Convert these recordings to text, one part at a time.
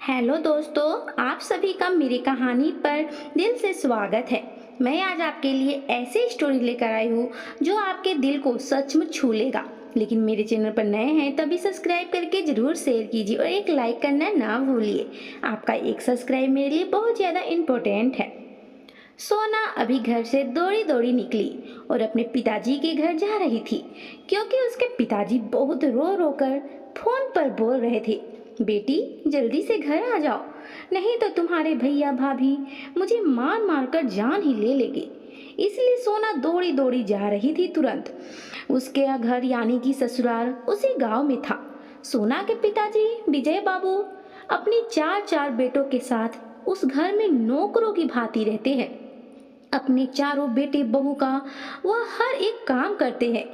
Hello दोस्तों, आप सभी का मेरी कहानी पर दिल से स्वागत है। मैं आज आपके लिए ऐसी स्टोरी लेकर आई हूँ जो आपके दिल को सचमुच छू लेगा। लेकिन मेरे चैनल पर नए हैं तभी सब्सक्राइब करके जरूर शेयर कीजिए और एक लाइक करना ना भूलिए। आपका एक सब्सक्राइब मेरे लिए बहुत ज़्यादा इम्पोर्टेंट है। सोना अभी घर से दौड़ी दौड़ी निकली और अपने पिताजी के घर जा रही थी, क्योंकि उसके पिताजी बहुत रो रो कर फोन पर बोल रहे थे, बेटी जल्दी से घर आ जाओ, नहीं तो तुम्हारे भैया भाभी मुझे मार मार कर जान ही ले लेंगे। इसलिए सोना दौड़ी दौड़ी जा रही थी। तुरंत उसके घर यानी कि ससुराल उसी गांव में था। सोना के पिताजी विजय बाबू अपनी चार चार बेटों के साथ उस घर में नौकरों की भांति रहते हैं। अपने चारों बेटे बहू का वह हर एक काम करते हैं,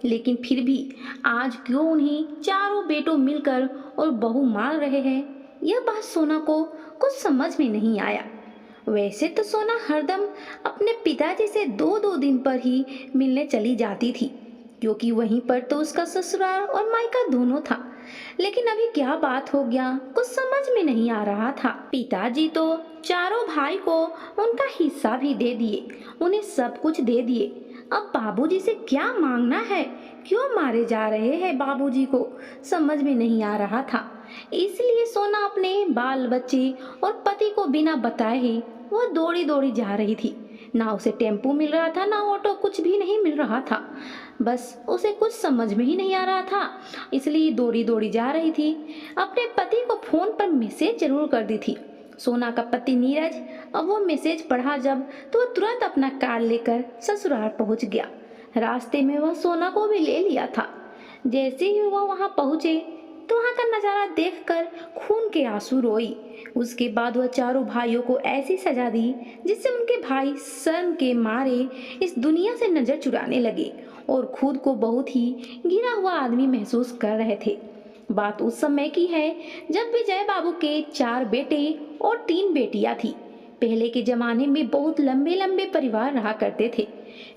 लेकिन फिर भी आज क्यों उन्हें चारों बेटों मिलकर और बहू मार रहे हैं, यह बात सोना को कुछ समझ में नहीं आया। वैसे तो सोना हरदम अपने पिताजी से दो दो दिन पर ही मिलने चली जाती थी, क्योंकि वहीं पर तो उसका ससुराल और मायका दोनों था। लेकिन अभी क्या बात हो गया, कुछ समझ में नहीं आ रहा था। पिताजी तो चारों भाई को उनका हिस्सा भी दे दिए, उन्हें सब कुछ दे दिए। अब बाबूजी से क्या मांगना है, क्यों मारे जा रहे हैं बाबूजी को समझ में नहीं आ रहा था। इसलिए सोना अपने बाल बच्चे और पति को बिना बताए ही वह दौड़ी दौड़ी जा रही थी। ना उसे टेम्पू मिल रहा था, ना ऑटो, कुछ भी नहीं मिल रहा था। बस उसे कुछ समझ में ही नहीं आ रहा था, इसलिए दौड़ी दौड़ी जा रही थी। अपने पति को फोन पर मैसेज जरूर कर दी थी। सोना का पति नीरज अब वो मैसेज पढ़ा जब, तो वह तुरंत अपना कार लेकर ससुराल पहुंच गया। रास्ते में वह सोना को भी ले लिया था। जैसे ही वह वहां पहुंचे तो वहां का नजारा देखकर खून के आंसू रोई। उसके बाद वह चारों भाइयों को ऐसी सजा दी जिससे उनके भाई शर्म के मारे इस दुनिया से नजर चुराने लगे और खुद को बहुत ही गिरा हुआ आदमी महसूस कर रहे थे। बात उस समय की है जब विजय बाबू के चार बेटे और तीन बेटियां थी। पहले के जमाने में बहुत लंबे लंबे परिवार रहा करते थे।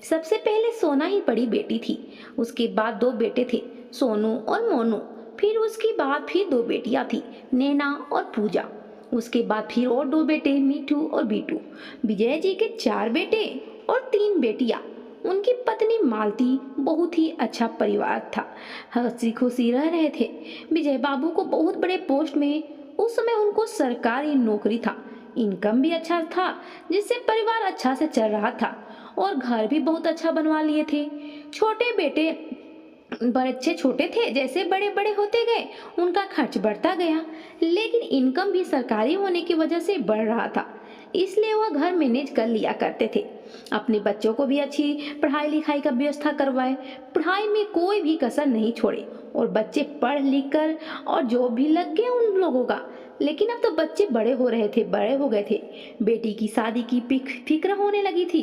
सबसे पहले सोना ही बड़ी बेटी थी, उसके बाद दो बेटे थे, सोनू और मोनू। फिर उसके बाद फिर दो बेटियां थी, नैना और पूजा। उसके बाद फिर और दो बेटे, मीठू और बीटू। विजय जी के चार बेटे और तीन बेटियां। उनकी पत्नी मालती। बहुत ही अच्छा परिवार था, हंसी खुशी रह रहे थे। विजय बाबू को बहुत बड़े पोस्ट में, उस समय उनको सरकारी नौकरी था, इनकम भी अच्छा था, जिससे परिवार अच्छा से चल रहा था और घर भी बहुत अच्छा बनवा लिए थे। छोटे बेटे बच्चे छोटे थे, जैसे बड़े बड़े होते गए उनका खर्च बढ़ता गया, लेकिन इनकम भी सरकारी होने की वजह से बढ़ रहा था, इसलिए वह घर मैनेज कर लिया करते थे। अपने बच्चों को भी अच्छी पढ़ाई लिखाई का व्यवस्था करवाए, पढ़ाई में कोई भी कसर नहीं छोड़े और बच्चे पढ़ लिख कर और जॉब भी लग गया उन लोगों का। लेकिन अब तो बच्चे बड़े हो रहे थे, बड़े हो गए थे। बेटी की शादी की फिक्र होने लगी थी।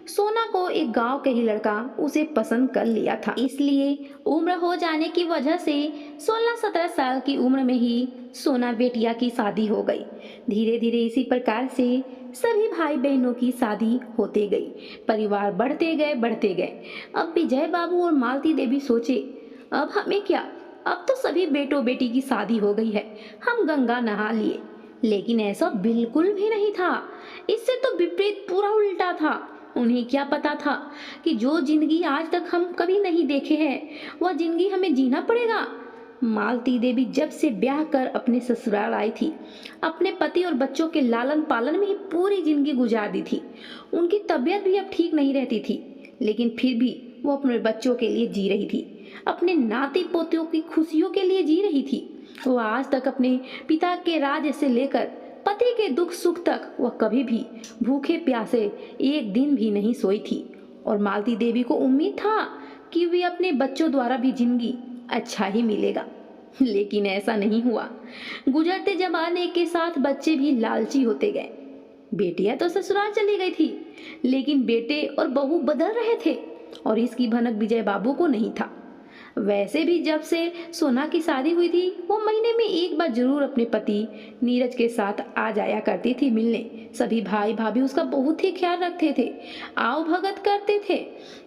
सोना को एक गांव के ही लड़का उसे पसंद कर लिया था, इसलिए उम्र हो जाने की वजह से 16-17 साल की उम्र में ही सोना बेटिया की शादी हो गई। धीरे धीरे इसी प्रकार से सभी भाई बहनों की शादी होते गई, परिवार बढ़ते गए। अब विजय बाबू और मालती देवी सोचे, अब हमें क्या, अब तो सभी बेटों बेटी की शादी हो गई है, हम गंगा नहा लिए। लेकिन ऐसा बिल्कुल भी नहीं था, इससे तो विपरीत पूरा उल्टा था। उन्हें क्या पता था कि जो जिंदगी आज तक हम कभी नहीं देखे हैं, वह जिंदगी हमें जीना पड़ेगा। मालती देवी जब से ब्याह कर अपने ससुराल आई थी, अपने पति और बच्चों के लालन पालन में ही पूरी जिंदगी गुजार दी थी। उनकी तबीयत भी अब ठीक नहीं रहती थी, लेकिन फिर भी वो अपने बच्चों के लिए जी रही थी, अपने नाती पोतियों की खुशियों के लिए जी रही थी। वो आज तक अपने पिता के राज से लेकर पति के दुख सुख तक वह कभी भी भूखे प्यासे एक दिन भी नहीं सोई थी। और मालती देवी को उम्मीद था कि वे अपने बच्चों द्वारा भी जिंदगी अच्छा ही मिलेगा, लेकिन ऐसा नहीं हुआ। गुजरते जमाने के साथ बच्चे भी लालची होते गए। बेटियां तो ससुराल चली गई थी, लेकिन बेटे और बहू बदल रहे थे और इसकी भनक विजय बाबू को नहीं था। वैसे भी जब से सोना की शादी हुई थी, वो महीने में एक बार जरूर अपने पति नीरज के साथ आ जाया करती थी मिलने। सभी भाई भाभी उसका बहुत ही ख्याल रखते थे, आओ भगत करते थे,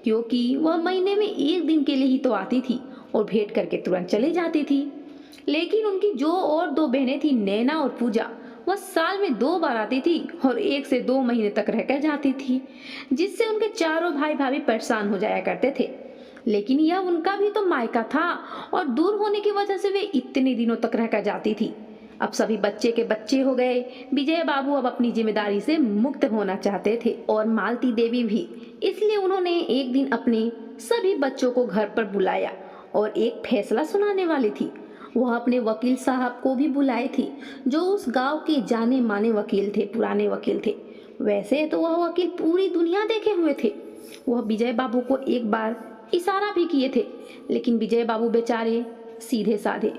क्योंकि वह महीने में एक दिन के लिए ही तो आती थी और भेंट करके तुरंत चली जाती थी। लेकिन उनकी जो और दो बहनें थी, नैना और पूजा, वह साल में 2 बार आती थी और 1 से 2 महीने तक रहकर जाती थी, जिससे उनके चारों भाई भाभी परेशान हो जाया करते थे। लेकिन यह उनका भी तो मायका था और दूर होने की वजह से वे इतने दिनों तक रहकर जाती थी। अब सभी बच्चे के बच्चे हो गए। विजय बाबू अब अपनी जिम्मेदारी से मुक्त होना चाहते थे और मालती देवी भी। इसलिए उन्होंने एक दिन अपने सभी बच्चों को घर पर बुलाया और एक फैसला सुनाने वाली थी। वह अपने वकील साहब को भी बुलाए थे, जो उस गांव के जाने माने वकील थे, पुराने वकील थे। वैसे तो वह वकील पूरी दुनिया देखे हुए थे। वह विजय बाबू को एक बार इशारा भी किए थे, लेकिन विजय बाबू बेचारे सीधे साधे।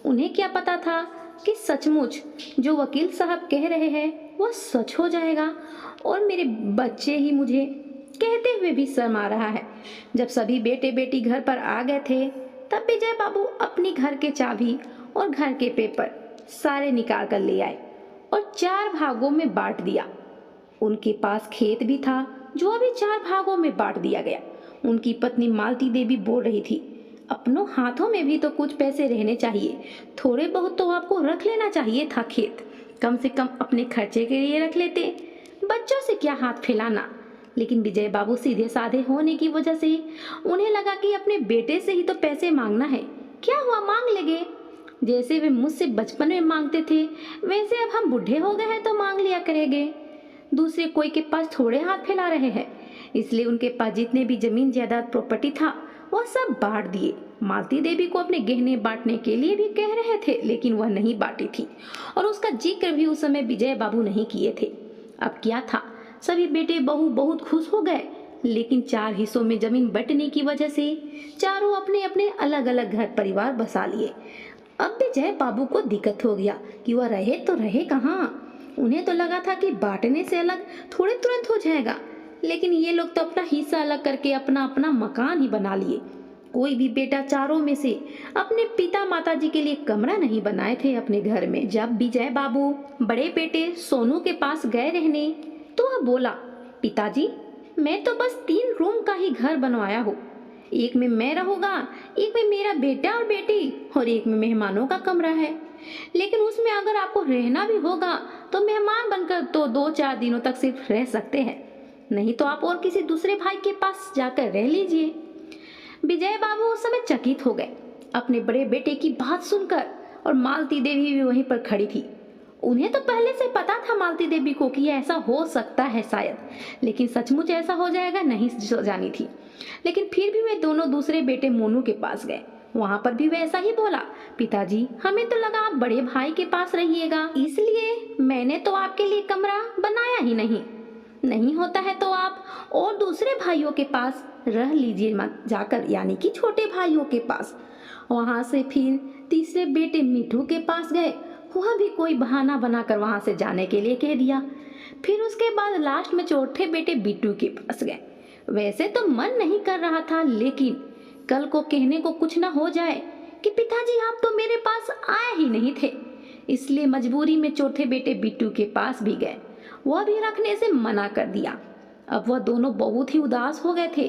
उन्हें क्या पता था कि सचमुच जो वकील साहब कह रहे हैं वह सच हो जाएगा और मेरे बच्चे ही मुझे कहते हुए भी शर्म आ रहा है। जब सभी बेटे बेटी घर पर आ गए थे, तब विजय बाबू अपनी घर के चाबी और घर के पेपर सारे निकाल कर ले आए और 4 भागों में बांट दिया। उनके पास खेत भी था, जो अभी 4 भागों में बांट दिया गया। उनकी पत्नी मालती देवी बोल रही थी, अपनों हाथों में भी तो कुछ पैसे रहने चाहिए, थोड़े बहुत तो आपको रख लेना चाहिए था। खेत कम से कम अपने खर्चे के लिए रख लेते, बच्चों से क्या हाथ फैलाना। लेकिन विजय बाबू सीधे साधे होने की वजह से उन्हें लगा कि अपने बेटे से ही तो पैसे मांगना है, क्या हुआ मांग लेंगे। जैसे वे मुझसे बचपन में मांगते थे, वैसे अब हम बूढ़े हो गए हैं तो मांग लिया करेंगे। दूसरे कोई के पास थोड़े हाथ फैला रहे हैं। इसलिए उनके पास जितने भी जमीन जायदाद प्रॉपर्टी था वह सब बांट दिए। मालती देवी को अपने गहने बांटने के लिए भी कह रहे थे, लेकिन वह नहीं बांटी थी और उसका जिक्र भी उस समय विजय बाबू नहीं किए थे। अब क्या था, सभी बेटे बहू बहुत खुश हो गए, लेकिन 4 हिस्सों में जमीन बंटने की वजह से चारों अपने अपने अलग अलग घर परिवार बसा लिए। अब विजय बाबू को दिक्कत हो गया कि वह रहे तो रहे कहाँ। उन्हें तो लगा था कि बांटने से अलग थोड़े तुरंत हो जाएगा, लेकिन ये लोग तो अपना हिस्सा अलग करके अपना अपना मकान ही बना लिए। कोई भी बेटा चारों में से अपने पिता माता जी के लिए कमरा नहीं बनाए थे अपने घर में। जब विजय बाबू बड़े बेटे सोनू के पास गए रहने, तो वह बोला, पिताजी मैं तो बस 3 रूम का ही घर बनवाया हूँ। एक में मैं रहूंगा, एक में मेरा बेटा और बेटी और एक में मेहमानों का कमरा है। लेकिन उसमें अगर आपको रहना भी होगा तो मेहमान बनकर तो 2-4 दिनों तक सिर्फ रह सकते हैं, नहीं तो आप और किसी दूसरे भाई के पास जाकर रह लीजिए। विजय बाबू उस समय चकित हो गए अपने बड़े बेटे की बात सुनकर, और मालती देवी भी वहीं पर खड़ी थी। उन्हें तो पहले से पता था मालती देवी को कि ऐसा हो सकता है शायद, लेकिन सचमुच ऐसा हो जाएगा नहीं जानी थी। लेकिन फिर भी वे दोनों दूसरे बेटे मोनू के पास गए। वहां पर भी वैसा ही बोला, पिताजी हमें तो लगा आप बड़े भाई के पास रहिएगा, इसलिए मैंने तो आपके लिए कमरा बनाया ही नहीं होता है तो आप और दूसरे भाइयों के पास रह लीजिए मत जाकर, यानी कि छोटे भाइयों के पास। वहां से फिर तीसरे बेटे मिठू के पास गए, वह भी कोई बहाना बनाकर वहां से जाने के लिए कह दिया। फिर उसके बाद लास्ट में चौथे बेटे बिट्टू के पास गए। वैसे तो मन नहीं कर रहा था, लेकिन कल को कहने को कुछ ना हो जाए कि पिताजी आप तो मेरे पास आए ही नहीं थे, इसलिए मजबूरी में चौथे बेटे बिट्टू के पास भी गए। वह भी रखने से मना कर दिया। अब वह दोनों बहुत ही उदास हो गए थे।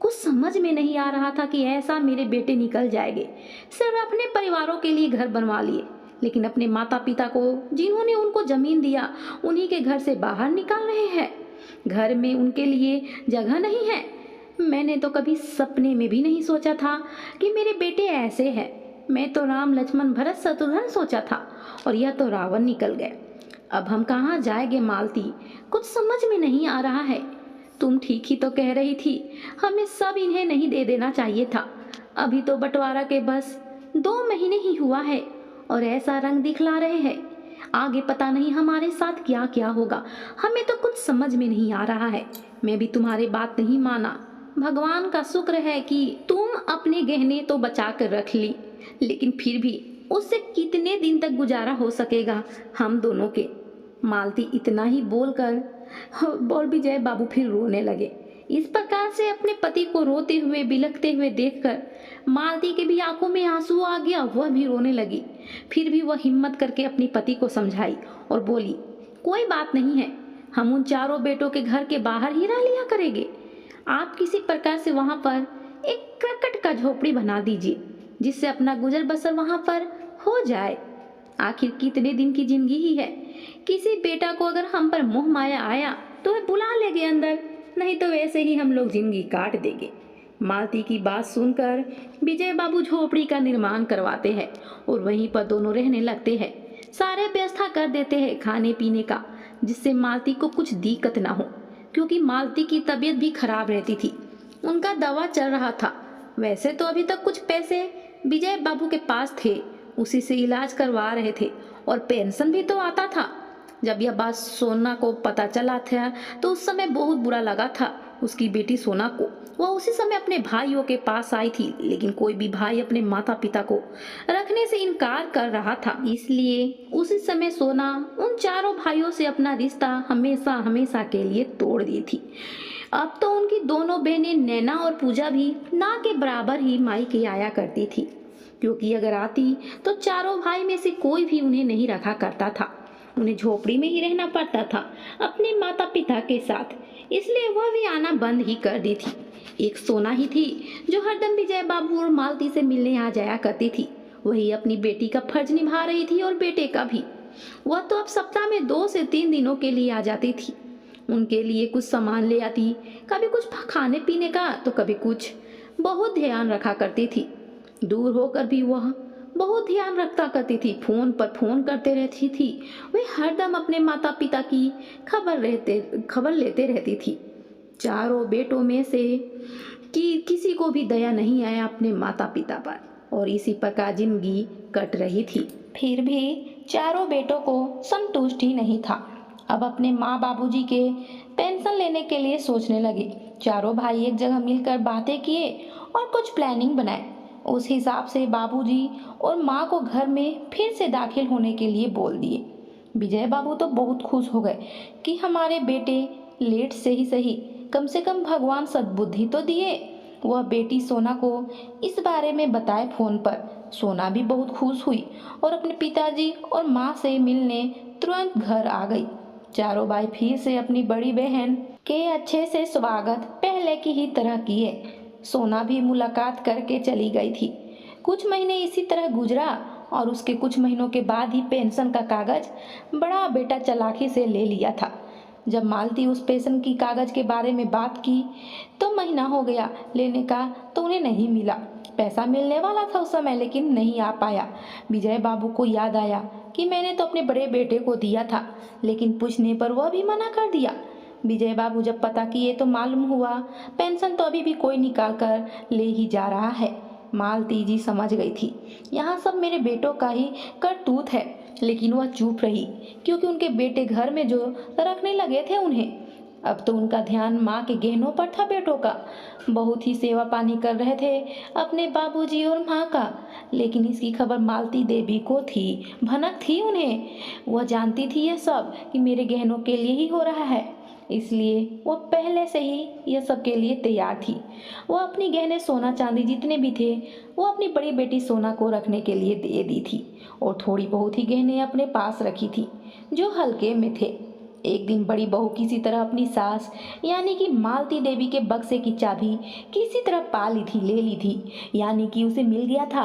कुछ समझ में नहीं आ रहा था कि ऐसा मेरे बेटे निकल जाएंगे, सिर्फ अपने परिवारों के लिए घर बनवा लिए, लेकिन अपने माता पिता को जिन्होंने उनको जमीन दिया उन्हीं के घर से बाहर निकाल रहे हैं। घर में उनके लिए जगह नहीं है। मैंने तो कभी सपने में भी नहीं सोचा था कि मेरे बेटे ऐसे हैं। मैं तो राम लक्ष्मण भरत शत्रुघ्न सोचा था और यह तो रावण निकल गए। अब हम कहाँ जाएंगे मालती, कुछ समझ में नहीं आ रहा है। तुम ठीक ही तो कह रही थी, हमें सब इन्हें नहीं दे देना चाहिए था। अभी तो बंटवारा के बस 2 महीने ही हुआ है और ऐसा रंग दिखला रहे हैं। आगे पता नहीं हमारे साथ क्या क्या होगा, हमें तो कुछ समझ में नहीं आ रहा है। मैं भी तुम्हारी बात नहीं माना। भगवान का शुक्र है कि तुम अपने गहने तो बचा कर रख ली, लेकिन फिर भी उससे कितने दिन तक गुजारा हो सकेगा हम दोनों के। मालती इतना ही बोलकर और विजय बाबू फिर रोने लगे। इस प्रकार से अपने पति को रोते हुए बिलखते हुए देखकर मालती के भी आंखों में आंसू आ गया, वह भी रोने लगी। फिर भी वह हिम्मत करके अपने पति को समझाई और बोली, कोई बात नहीं है, हम उन चारों बेटों के घर के बाहर ही रह लिया करेंगे। आप किसी प्रकार से वहां पर एक करकट का झोपड़ी बना दीजिए, जिससे अपना गुजर बसर वहां पर हो जाए। आखिर कितने दिन की जिंदगी ही है। किसी बेटा को अगर हम पर मोह माया आया तो वह बुला लेंगे अंदर, नहीं तो वैसे ही हम लोग जिंदगी काट देंगे। मालती की बात सुनकर विजय बाबू झोपड़ी का निर्माण करवाते हैं और वहीं पर दोनों रहने लगते हैं। सारे व्यवस्था कर देते हैं खाने पीने का, जिससे मालती को कुछ दिक्कत ना हो, क्योंकि मालती की तबीयत भी खराब रहती थी। उनका दवा चल रहा था। वैसे तो अभी तक कुछ पैसे विजय बाबू के पास थे, उसी से इलाज करवा रहे थे और पेंशन भी तो आता था। जब यह बात सोना को पता चला था तो उस समय बहुत बुरा लगा था उसकी बेटी सोना को। वह उसी समय अपने भाइयों के पास आई थी, लेकिन कोई भी भाई अपने माता पिता को रखने से इनकार कर रहा था। इसलिए उसी समय सोना उन चारों भाइयों से अपना रिश्ता हमेशा हमेशा के लिए तोड़ दी थी। अब तो उनकी दोनों बहनें नैना और पूजा भी ना के बराबर ही मायके आया करती थी, क्योंकि अगर आती तो चारों भाई में से कोई भी उन्हें नहीं रखा करता था। उन्हें झोपड़ी में ही रहना पड़ता था अपने माता पिता के साथ, इसलिए वह भी आना बंद ही कर दी थी। एक सोना ही थी जो हरदम विजय बाबू और मालती से मिलने आ जाया करती थी। वही अपनी बेटी का फर्ज निभा रही थी और बेटे का भी। वह तो अब सप्ताह में 2 से 3 दिनों के लिए आ जाती थी। उनके लिए कुछ सामान ले आती, कभी कुछ खाने पीने का तो कभी कुछ। बहुत ध्यान रखा करती थी। दूर होकर भी वह बहुत ध्यान रखता करती थी। फोन पर फोन करते रहती थी। वे हरदम अपने माता पिता की खबर लेते रहती थी। चारों बेटों में से किसी को भी दया नहीं आया अपने माता पिता पर, और इसी प्रकार जिंदगी कट रही थी। फिर भी चारों बेटों को संतुष्टि नहीं था। अब अपने माँ बाबूजी के पेंशन लेने के लिए सोचने लगे। चारों भाई एक जगह मिलकर बातें किए और कुछ प्लानिंग बनाए। उस हिसाब से बाबूजी और माँ को घर में फिर से दाखिल होने के लिए बोल दिए। विजय बाबू तो बहुत खुश हो गए कि हमारे बेटे लेट से ही सही, कम से कम भगवान सद्बुद्धि तो दिए। वह बेटी सोना को इस बारे में बताए फोन पर। सोना भी बहुत खुश हुई और अपने पिताजी और माँ से मिलने तुरंत घर आ गई। चारों भाई फिर से अपनी बड़ी बहन के अच्छे से स्वागत पहले की ही तरह किए। सोना भी मुलाकात करके चली गई थी। कुछ महीने इसी तरह गुजरा और उसके कुछ महीनों के बाद ही पेंशन का कागज बड़ा बेटा चालाकी से ले लिया था। जब मालती उस पेंशन की कागज के बारे में बात की तो महीना हो गया लेने का तो उन्हें नहीं मिला। पैसा मिलने वाला था उस समय, लेकिन नहीं आ पाया। विजय बाबू को याद आया कि मैंने तो अपने बड़े बेटे को दिया था, लेकिन पूछने पर वह भी मना कर दिया। विजय बाबू जब पता किए तो मालूम हुआ पेंशन तो अभी भी कोई निकाल कर ले ही जा रहा है। मालती जी समझ गई थी यहाँ सब मेरे बेटों का ही करतूत है, लेकिन वह चुप रही क्योंकि उनके बेटे घर में जो रखने लगे थे उन्हें। अब तो उनका ध्यान माँ के गहनों पर था। बेटों का बहुत ही सेवा पानी कर रहे थे अपने बाबूजी और माँ का, लेकिन इसकी खबर मालती देवी को थी, भनक थी उन्हें। वह जानती थी यह सब कि मेरे गहनों के लिए ही हो रहा है, इसलिए वह पहले से ही यह सब के लिए तैयार थी। वह अपनी गहने सोना चांदी जितने भी थे वो अपनी बड़ी बेटी सोना को रखने के लिए दे दी थी और थोड़ी बहुत ही गहने अपने पास रखी थी जो हल्के में थे। एक दिन बड़ी बहू किसी तरह अपनी सास यानी कि मालती देवी के बक्से की चाबी किसी तरह पा ली थी, ले ली थी, यानी कि उसे मिल गया था।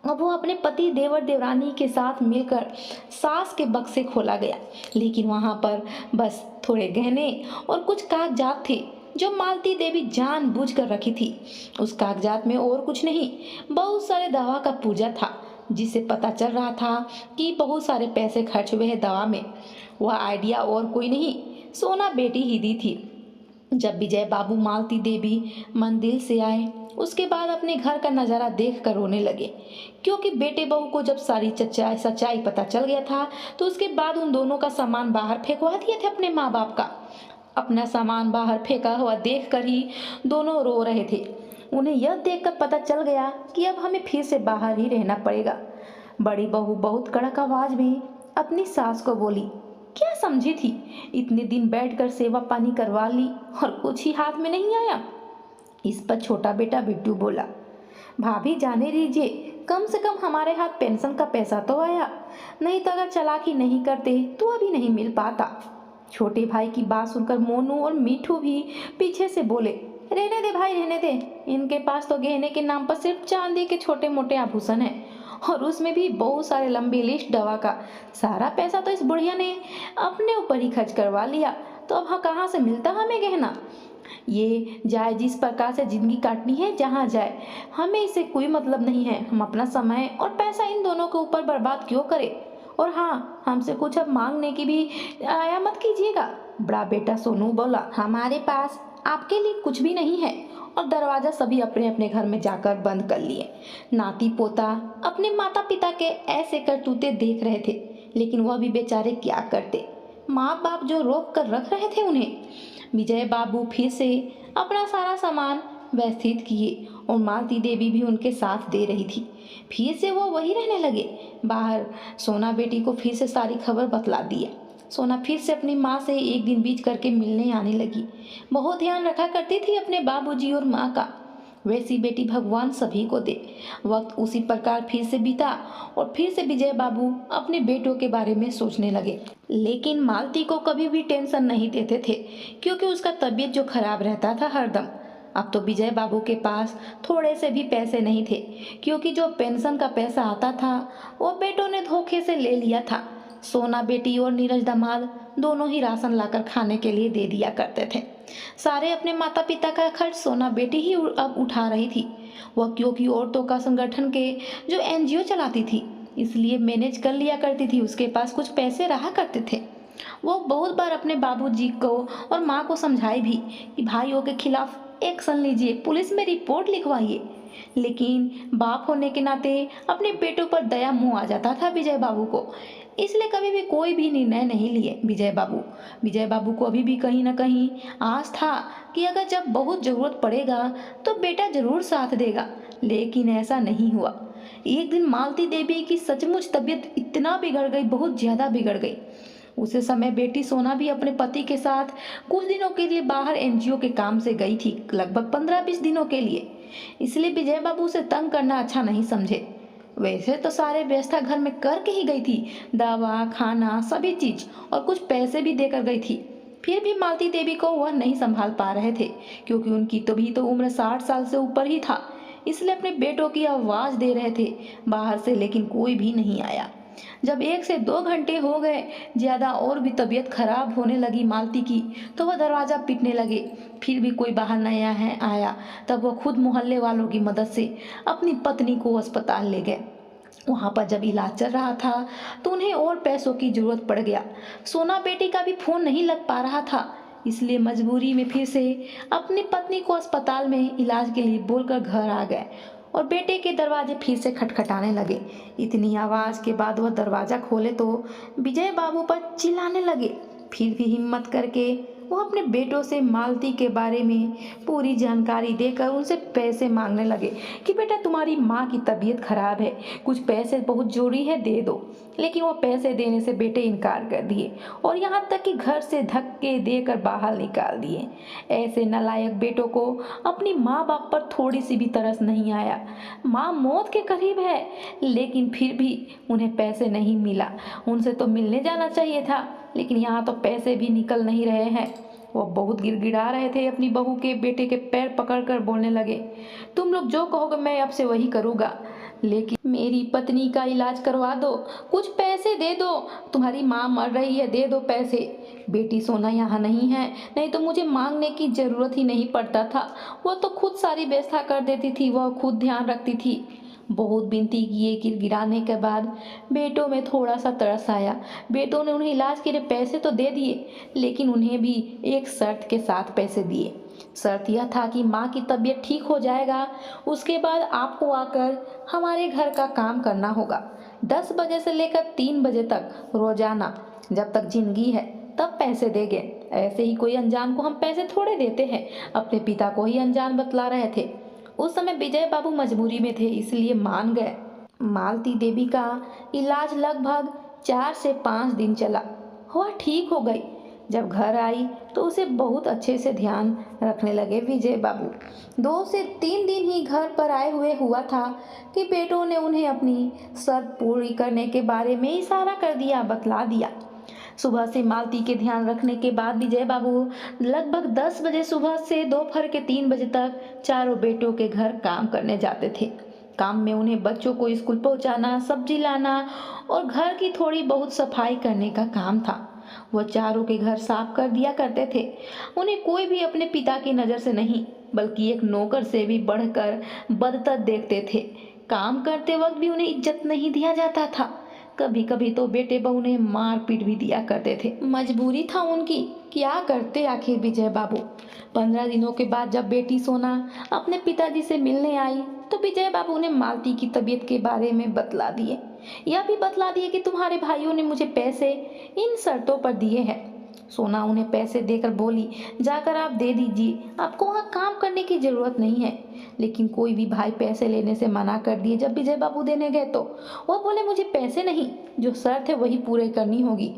अब वो अपने पति देवर देवरानी के साथ मिलकर सास के बक्से खोला गया, लेकिन वहां पर बस थोड़े गहने और कुछ कागजात थे जो मालती देवी जानबूझकर रखी थी। उस कागजात में और कुछ नहीं, बहुत सारे दवा का पूजा था, जिससे पता चल रहा था कि बहुत सारे पैसे खर्च हुए हैं दवा में। वह आइडिया और कोई नहीं, सोना बेटी ही दी थी। जब विजय बाबू मालती देवी मंदिर से आए उसके बाद अपने घर का नज़ारा देख कर रोने लगे, क्योंकि बेटे बहू को जब सारी सच्चाई पता चल गया था तो उसके बाद उन दोनों का सामान बाहर फेंकवा दिए थे अपने माँ बाप का। अपना सामान बाहर फेंका हुआ देख कर ही दोनों रो रहे थे। उन्हें यह देखकर पता चल गया कि अब हमें फिर से बाहर ही रहना पड़ेगा। बड़ी बहू बहुत कड़क आवाज में अपनी सास को बोली, क्या समझी थी? इतने दिन बैठकर सेवा पानी करवा ली और कुछ ही हाथ में नहीं आया। इस पर छोटा बेटा बिट्टू बोला, भाभी जाने दीजिए, कम से कम हमारे हाथ पेंशन का पैसा तो आया, नहीं तो अगर चालाकी नहीं करते तो अभी नहीं मिल पाता। छोटे भाई की बात सुनकर मोनू और मीठू भी पीछे से बोले, रहने दे भाई रहने दे, इनके पास तो गहने के नाम पर सिर्फ चांदी के छोटे मोटे आभूषण हैं और उसमें भी बहुत सारे लंबी लिस्ट दवा का। सारा पैसा तो इस बुढ़िया ने अपने ऊपर ही खर्च करवा लिया, तो अब हाँ कहाँ से मिलता हमें गहना। ये जाए जिस प्रकार से जिंदगी काटनी है जहाँ जाए, हमें इससे कोई मतलब नहीं है। हम अपना समय और पैसा इन दोनों के ऊपर बर्बाद क्यों करें। और हाँ, हमसे कुछ अब मांगने की भी आया मत कीजिएगा। बड़ा बेटा सोनू बोला, हमारे पास आपके लिए कुछ भी नहीं है। और दरवाजा सभी अपने अपने घर में जाकर बंद कर लिए। नाती पोता अपने माता पिता के ऐसे करतूते देख रहे थे, लेकिन वह भी बेचारे क्या करते। माँ बाप जो रोक कर रख रहे थे उन्हें। विजय बाबू फिर से अपना सारा सामान व्यवस्थित किए और मालती देवी भी उनके साथ दे रही थी। फिर से वो वही रहने लगे। बाहर सोना बेटी को फिर से सारी खबर बतला दिया। सोना फिर से अपनी माँ से एक दिन बीच करके मिलने आने लगी। बहुत ध्यान रखा करती थी अपने बाबूजी और माँ का। वैसी बेटी भगवान सभी को दे। वक्त उसी प्रकार फिर से बीता और फिर से विजय बाबू अपने बेटों के बारे में सोचने लगे। लेकिन मालती को कभी भी टेंशन नहीं देते थे, क्योंकि उसका तबीयत जो खराब रहता था हरदम। अब तो विजय बाबू के पास थोड़े से भी पैसे नहीं थे, क्योंकि जो पेंशन का पैसा आता था वो बेटों ने धोखे से ले लिया था। सोना बेटी और नीरज दामाद दोनों ही राशन लाकर खाने के लिए दे दिया करते थे। सारे अपने माता पिता का खर्च सोना बेटी ही अब उठा रही थी। वह क्योंकि औरतों का संगठन के जो एनजीओ चलाती थी, इसलिए मैनेज कर लिया करती थी। उसके पास कुछ पैसे रहा करते थे। वो बहुत बार अपने बाबूजी को और माँ को समझाई भी कि भाइयों के खिलाफ एक्शन लीजिए, पुलिस में रिपोर्ट लिखवाइए। लेकिन बाप होने के नाते अपने बेटों पर दया मुँह आ जाता था विजय बाबू को, इसलिए कभी भी कोई भी निर्णय नहीं लिए विजय बाबू को अभी भी कहीं ना कहीं आस था कि अगर जब बहुत ज़रूरत पड़ेगा तो बेटा जरूर साथ देगा। लेकिन ऐसा नहीं हुआ। एक दिन मालती देवी की सचमुच तबीयत इतना बिगड़ गई, बहुत ज़्यादा बिगड़ गई। उसी समय बेटी सोना भी अपने पति के साथ कुछ दिनों के लिए बाहर एनजीओ के काम से गई थी, लगभग 15-20 दिनों के लिए। इसलिए विजय बाबू से तंग करना अच्छा नहीं समझे। वैसे तो सारे व्यवस्था घर में करके ही गई थी, दवा खाना सभी चीज, और कुछ पैसे भी देकर गई थी। फिर भी मालती देवी को वह नहीं संभाल पा रहे थे, क्योंकि उनकी तो भी तो उम्र 60 साल से ऊपर ही था। इसलिए अपने बेटों की आवाज दे रहे थे बाहर से, लेकिन कोई भी नहीं आया। जब 1 से 2 घंटे हो गए ज्यादा और भी तबीयत खराब होने लगी मालती की, तो वह दरवाजा पीटने लगे। फिर भी कोई बाहर नहीं आया। तब वह खुद मोहल्ले वालों की मदद से अपनी पत्नी को अस्पताल ले गए। वहाँ पर जब इलाज चल रहा था तो उन्हें और पैसों की जरूरत पड़ गया। सोना बेटी का भी फोन नहीं लग पा रहा था, इसलिए मजबूरी में फिर से अपनी पत्नी को अस्पताल में इलाज के लिए बोलकर घर आ गए और बेटे के दरवाजे फिर से खटखटाने लगे। इतनी आवाज़ के बाद वह दरवाज़ा खोले तो विजय बाबू पर चिल्लाने लगे। फिर भी हिम्मत करके वो अपने बेटों से मालती के बारे में पूरी जानकारी देकर उनसे पैसे मांगने लगे कि बेटा तुम्हारी माँ की तबीयत खराब है, कुछ पैसे बहुत जरूरी है, दे दो। लेकिन वो पैसे देने से बेटे इनकार कर दिए और यहाँ तक कि घर से धक्के देकर बाहर निकाल दिए। ऐसे नालायक बेटों को अपनी माँ बाप पर थोड़ी सी भी तरस नहीं आया। माँ मौत के करीब है, लेकिन फिर भी उन्हें पैसे नहीं मिला। उनसे तो मिलने जाना चाहिए था, लेकिन यहाँ तो पैसे भी निकल नहीं रहे हैं। वो बहुत गिड़गिड़ा रहे थे। अपनी बहू के बेटे के पैर पकड़कर बोलने लगे, तुम लोग जो कहोगे मैं अब से वही करूँगा, लेकिन मेरी पत्नी का इलाज करवा दो, कुछ पैसे दे दो, तुम्हारी माँ मर रही है, दे दो पैसे। बेटी सोना यहाँ नहीं है, नहीं तो मुझे मांगने की ज़रूरत ही नहीं पड़ता था। वो तो खुद सारी व्यवस्था कर देती थी, वह खुद ध्यान रखती थी। बहुत विनती किए गिड़गिड़ाने के बाद बेटों में थोड़ा सा तरस आया। बेटों ने उन्हें इलाज के लिए पैसे तो दे दिए, लेकिन उन्हें भी एक शर्त के साथ पैसे दिए। शर्त यह था कि माँ की तबीयत ठीक हो जाएगा, उसके बाद आपको आकर हमारे घर का काम करना होगा। 10 बजे से लेकर 3 बजे तक रोजाना, जब तक जिंदगी है तब पैसे देंगे। ऐसे ही कोई अनजान को हम पैसे थोड़े देते हैं। अपने पिता को ही अनजान बतला रहे थे। उस समय विजय बाबू मजबूरी में थे, इसलिए मान गए। मालती देवी का इलाज लगभग 4 से 5 दिन चला। वह ठीक हो गई। जब घर आई तो उसे बहुत अच्छे से ध्यान रखने लगे विजय बाबू। 2 से 3 दिन ही घर पर आए हुए हुआ था कि बेटों ने उन्हें अपनी शर्त पूरी करने के बारे में इशारा कर दिया, बतला दिया। सुबह से मालती के ध्यान रखने के बाद विजय बाबू लगभग 10 बजे सुबह से दोपहर के 3 बजे तक चारों बेटों के घर काम करने जाते थे। काम में उन्हें बच्चों को स्कूल पहुंचाना, सब्जी लाना और घर की थोड़ी बहुत सफाई करने का काम था। वो चारों के घर साफ कर दिया करते थे। उन्हें कोई भी अपने पिता की नज़र से नहीं, बल्कि एक नौकर से भी बढ़कर बदतर देखते थे। काम करते वक्त भी उन्हें इज्जत नहीं दिया जाता था। कभी कभी तो बेटे बहू ने मार पीट भी दिया करते थे। मजबूरी था उनकी, क्या करते आखिर विजय बाबू। 15 दिनों के बाद जब बेटी सोना अपने पिताजी से मिलने आई तो विजय बाबू ने मालती की तबीयत के बारे में बतला दिए। यह भी बतला दिए कि तुम्हारे भाइयों ने मुझे पैसे इन शर्तों पर दिए हैं। सोना उन्हें पैसे देकर बोली, जाकर आप दे दीजिए, आपको वहाँ काम करने की जरूरत नहीं है। लेकिन कोई भी भाई पैसे लेने से मना कर दिए। जब विजय बाबू देने गए तो वह बोले, मुझे पैसे नहीं, जो शर्त है वही पूरे करनी होगी।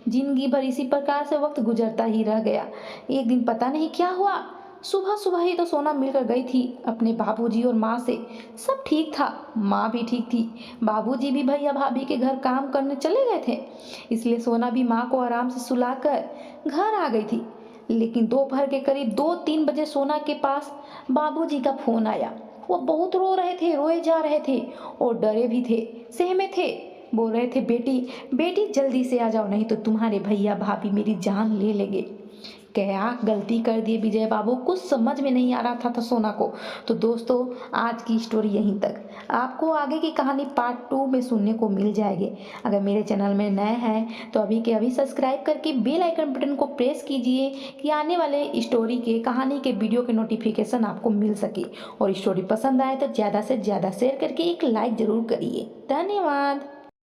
जिंदगी भर इसी प्रकार से वक्त गुजरता ही रह गया। एक दिन पता नहीं क्या हुआ, सुबह सुबह ही तो सोना मिलकर गई थी अपने बाबूजी और माँ से। सब ठीक था, माँ भी ठीक थी, बाबूजी भी भैया भाभी के घर काम करने चले गए थे, इसलिए सोना भी माँ को आराम से सुलाकर घर आ गई थी। लेकिन दोपहर के करीब 2-3 बजे सोना के पास बाबूजी का फोन आया। वो बहुत रो रहे थे, रोए जा रहे थे और डरे भी थे, सहमे थे। बोल रहे थे, बेटी बेटी जल्दी से आ जाओ, नहीं तो तुम्हारे भैया भाभी मेरी जान ले लेंगे। क्या गलती कर दी विजय बाबू, कुछ समझ में नहीं आ रहा था सोना को। तो दोस्तों, आज की स्टोरी यहीं तक। आपको आगे की कहानी पार्ट 2 में सुनने को मिल जाएगी। अगर मेरे चैनल में नए हैं तो अभी के अभी सब्सक्राइब करके बेल आइकन बटन को प्रेस कीजिए कि आने वाले स्टोरी के, कहानी के वीडियो के नोटिफिकेशन आपको मिल सके। और स्टोरी पसंद आए तो ज़्यादा से ज़्यादा शेयर करके एक लाइक ज़रूर करिए। धन्यवाद।